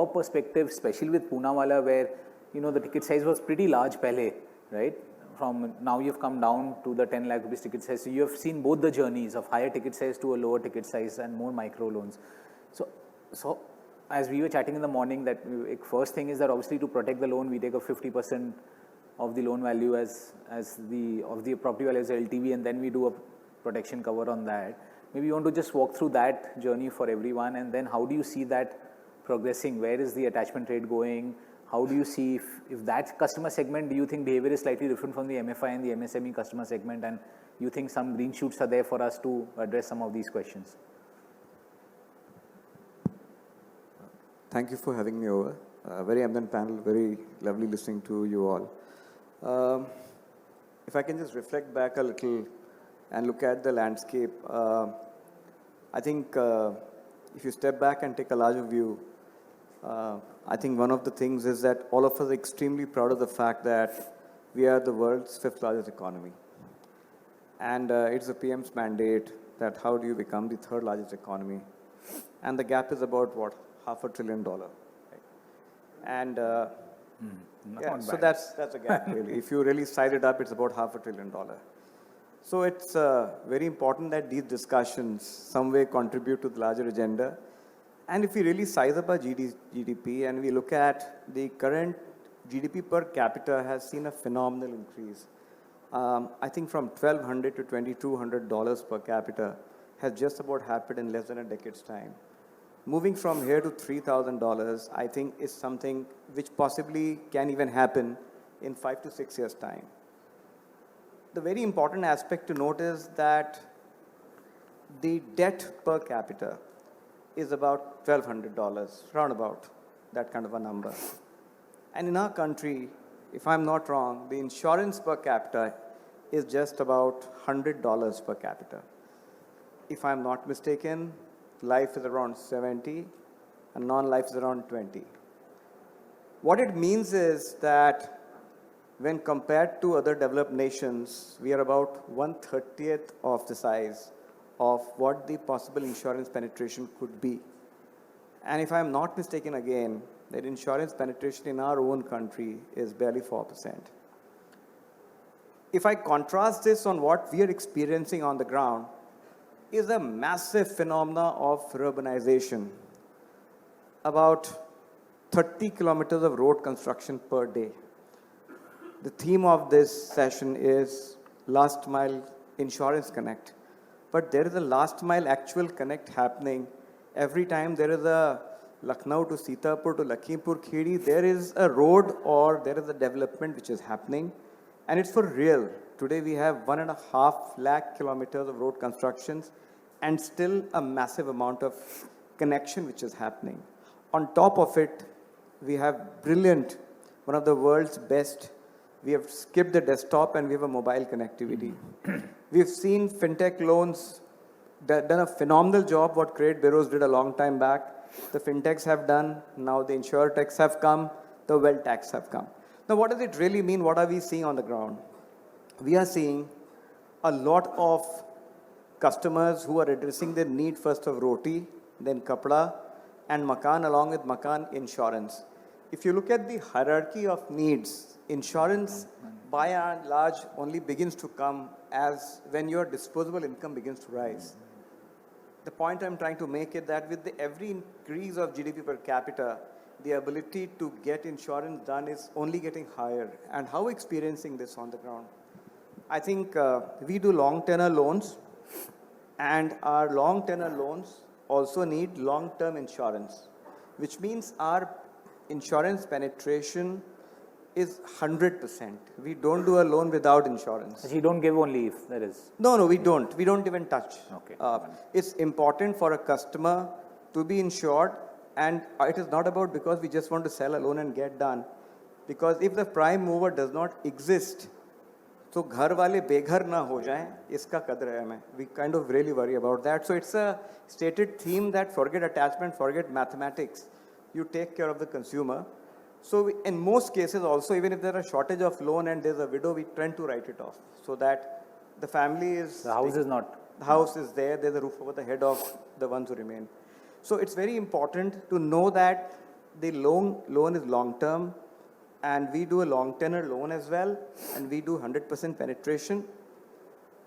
your perspective, especially with Poonawalla, where, you know, the ticket size was pretty large pehle, right? From now you've come down to the 10 lakh rupees ticket size. So you have seen both the journeys of higher ticket size to a lower ticket size and more micro loans. So as we were chatting in the morning, that first thing is that obviously to protect the loan, we take a 50% of the loan value as the property value as LTV, and then we do a protection cover on that. Maybe you want to just walk through that journey for everyone, and then how do you see that progressing? Where is the attachment rate going? How do you see if that customer segment, do you think behavior is slightly different from the MFI and the MSME customer segment, and you think some green shoots are there for us to address some of these questions? Thank you for having me over. Very eminent panel, very lovely listening to you all. If I can just reflect back a little and look at the landscape, I think if you step back and take a larger view, I think one of the things is that all of us are extremely proud of the fact that we are the world's 5th largest economy. And it's the PM's mandate that how do you become the 3rd largest economy? And the gap is about what? $500 billion. Right? And yeah, so that's a gap really. If you really size it up, it's about $500 billion. So it's very important that these discussions some way contribute to the larger agenda. And if we really size up our GDP and we look at the current GDP per capita has seen a phenomenal increase. I think from $1,200 to $2,200 per capita has just about happened in less than a decade's time. Moving from here to $3,000, I think is something which possibly can even happen in 5 to 6 years' time. The very important aspect to note is that the debt per capita is about $1,200, round about that kind of a number. And in our country, if I'm not wrong, the insurance per capita is just about $100 per capita. If I'm not mistaken, life is around 70 and non-life is around 20. What it means is that when compared to other developed nations, we are about 1/30th of the size of what the possible insurance penetration could be. And if I'm not mistaken again, that insurance penetration in our own country is barely 4%. If I contrast this on what we are experiencing on the ground, is a massive phenomena of urbanization. About 30 kilometers of road construction per day. The theme of this session is last mile insurance connect. But there is a last mile actual connect happening. Every time there is a Lucknow to Sitapur to Lakhimpur Kheri, there is a road or there is a development which is happening. And it's for real. Today we have 1.5 lakh kilometers of road constructions and still a massive amount of connection which is happening. On top of it, we have brilliant, one of the world's best. We have skipped the desktop and we have a mobile connectivity. We've seen fintech loans done a phenomenal job what credit bureaus did a long time back. The fintechs have done, now the InsurTechs have come, the wealth techs have come. Now what does it really mean? What are we seeing on the ground? We are seeing a lot of customers who are addressing the need first of Roti, then Kapda, and Makaan along with Makaan Insurance. If you look at the hierarchy of needs, insurance by and large only begins to come as when your disposable income begins to rise. The point I'm trying to make is that with every increase of GDP per capita, the ability to get insurance done is only getting higher. And how are we experiencing this on the ground? I think we do long tenor loans, and our long tenor loans also need long-term insurance, which means our insurance penetration is 100%. We don't do a loan without insurance. So you don't give only if there is? No, we don't. We don't even touch. Okay. It's important for a customer to be insured, and it is not about because we just want to sell a loan and get done. Because if the prime mover does not exist, so घर वाले बेघर ना हो जाएं, इसका कदर है हमें. We kind of really worry about that. So it's a stated theme that forget attachment, forget mathematics. You take care of the consumer. So in most cases also, even if there is a shortage of loan and there's a widow, we tend to write it off so that the family is... The house is not. The house is there's a roof over the head of the ones who remain. So it's very important to know that the loan is long term, and we do a long tenor loan as well, and we do 100% penetration.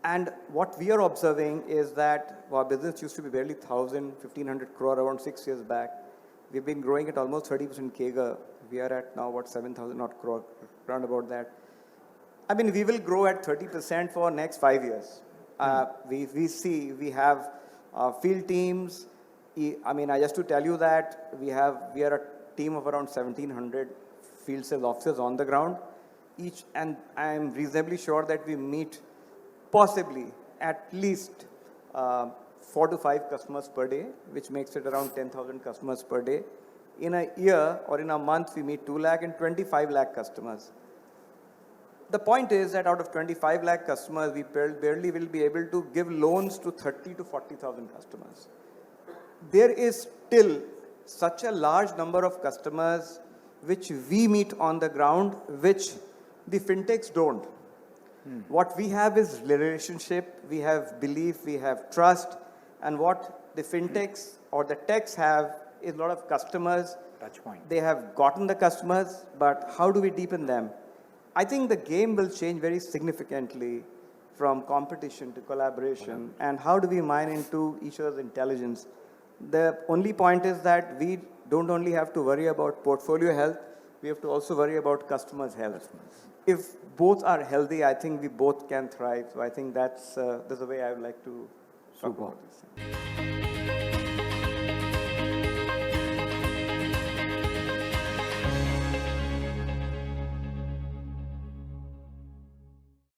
And what we are observing is that our business used to be barely 1,500 crore around 6 years back. We've been growing at almost 30% CAGR. We are at now, 7,000 odd crore, around about that. I mean, we will grow at 30% for next 5 years. We have field teams. I mean, just to tell you that we are a team of around 1,700 field sales officers on the ground each, and I am reasonably sure that we meet possibly at least 4 to 5 customers per day, which makes it around 10,000 customers per day. In a year or in a month, we meet 2 lakh and 25 lakh customers. The point is that out of 25 lakh customers, we barely will be able to give loans to 30 to 40,000 customers. There is still such a large number of customers which we meet on the ground, which the fintechs don't. What we have is relationship, we have belief, we have trust, and what the fintechs or the techs have is a lot of customers. Touch point. They have gotten the customers, but how do we deepen them? I think the game will change very significantly from competition to collaboration, and how do we mine into each other's intelligence. The only point is that we don't only have to worry about portfolio health, we have to also worry about customers' health. If both are healthy, I think we both can thrive. So I think that's the way I would like to talk about this.